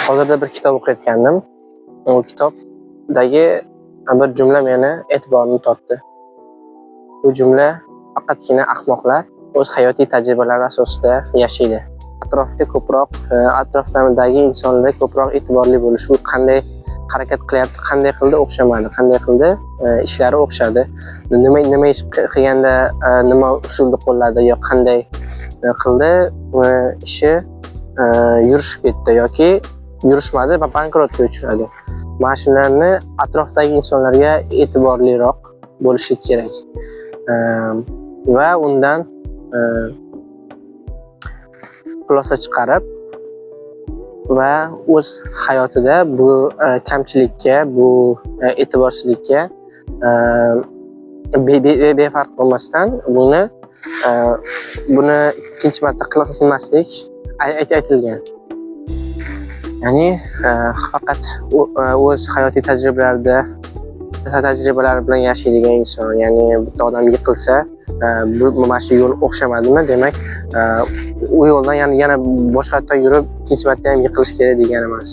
Hozirda bir kitob o'qiyotgandim. O kitobdagi bir jumla meni e'tiborimni tortdi. Bu jumla faqatgina ahmoqlar o'z hayotiy tajribalari asosida yashaydi. Atrofdagi insonlarga ko'proq e'tiborli bo'lish, u qanday harakat qilyapti, qanday qildi o'xshamadi, qanday qildi ishlari o'xshadi. Nima ish qilganda nima usulni qo'lladi yo qanday qildi ishi yurishib ketdi yoki yurishmadi va bankrotga uchradi. Mana shularni atrofdagi insonlarga e'tiborliroq bo'lishi kerak. Va undan xulosa chiqarib va o'z hayotida bu kamchilikka, bu e'tiborsizlikka befarq bo'lmasdan buni ikkinchi marta qilmaslik aytilgan. Ya'ni faqat o'z hayotiy tajribalari bilan yashaydigan inson, ya'ni bitta odam yiqilsa, mana shu yo'l o'xshamadimi, demak u yo'ldan yana boshqatdan yurib ikkinchi marta ham yiqilish kerak degani emas.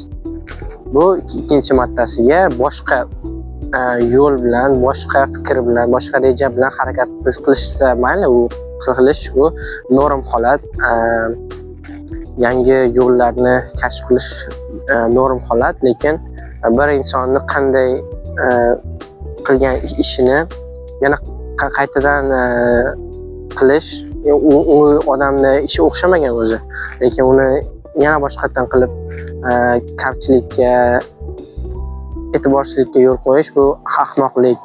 Bu ikkinchi martasiga boshqa yo'l bilan, boshqa fikr bilan, boshqa reja bilan harakat qilishsa mayli, u qilish bu norm holat. Yangi yo'llarni kashf qilish norm holat, lekin bir insonni qanday qilgan ishini yana qaytadan qilish, u odamni ishi o'xshamagan o'zi, lekin uni yana boshqatdan qilib kamchilikka, e'tiborsizlikka yo'l qo'yish, bu ahmoqlik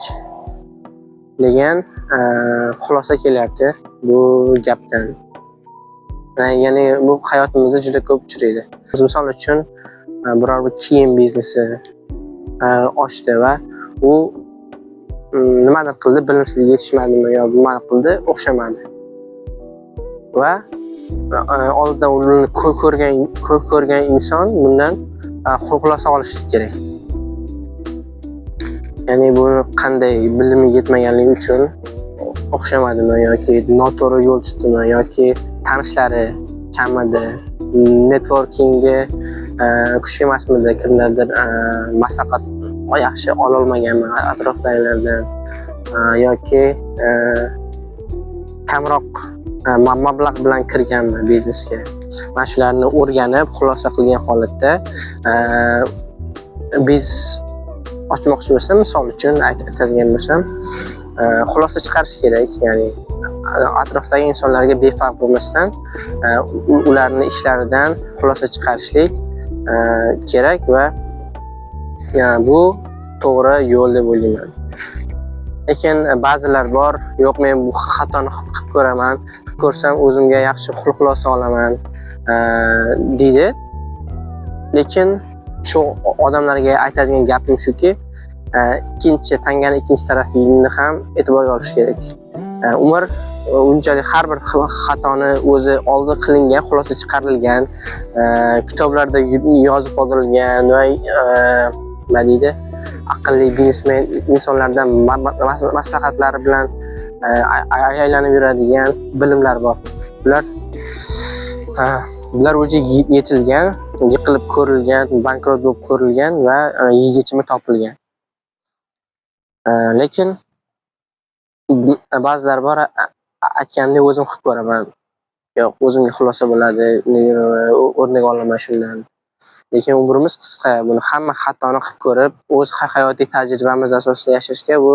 degan xulosa kelyapti bu gapdan. Ya'ni bu hayotimizda juda ko'p uchraydi. Misol uchun biror bir kiyim biznesi ochdi va u nimadir qildi, bilimsizlik yetishmadimi yo nimani qildi, o'xshamadi. Va oldindan uni ko'rgan inson bundan xulosa olishi kerak. Ya'ni bu qanday bilimi yetmaganligi uchun o'xshamadimi yoki noto'g'ri yo'l tutdimi yoki tanishlari kamidi, networkingi kuchli emasmidi, kimlardir maslahat yaxshi ololmaganmi atrofdagilardan yoki kamroq mablag' bilan kirganmi biznesga. Mana shularni o'rganib, xulosa qilgan holatda biznes ochmoqchi bo'lsam, misol uchun aytadigan bo'lsam, xulosa chiqarish kerak. Ya'ni atrofdagi insonlarga befarq bo'lmasdan ularni ishlaridan xulosa chiqarishlik kerak va bu to'g'ri yo'l deb o'ylayman. Lekin ba'zilar bor, yo'q men bu xatoni qilib ko'raman, qilib ko'rsam o'zimga yaxshi xulosa olaman deydi. Lekin shu odamlarga aytadigan gapim shuki, tanganing ikkinchi tarafini ham e'tiborga olish kerak. Umr unchalik har bir xatoni o'zi oldin qilingan, xulosa chiqarilgan, kitoblarda yozib qoldirilgan va nima deydi, aqlli biznesmen insonlardan maslahatlari bilan aylanib yuradigan bilimlar bor. Bular o'zi yetilgan, yiqilib ko'rilgan, bankrot bo'lib ko'rilgan va yechimi topilgan. Lekin ba'zilar bor, aytgandek o'zim qilib ko'raman. Yo'q, o'zimga xulosa bo'ladi, o'rnak olaman shundan. Lekin umrimiz qisqa, buni hamma xatoni qilib ko'rib, o'z hayotiy tajribamiz asosida yashashga bu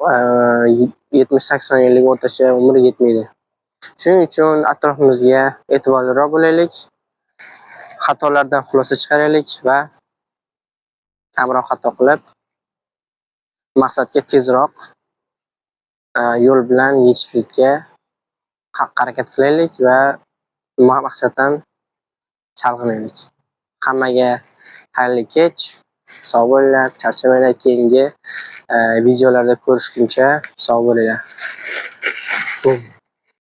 70-80 yillik o'rtacha umr yetmaydi. Shuning uchun atrofimizga e'tiborliroq bo'laylik, xatolardan xulosa chiqaraylik va kamroq xato qilib maqsadga tezroq yo'l bilan yetishlikka harakat qilaylik va maqsaddan chalg'imaylik. Hammaga xayrli kech, sog' bo'linglar, charchamanglar. Keyingi videolarda ko'rishguncha sog' bo'linglar.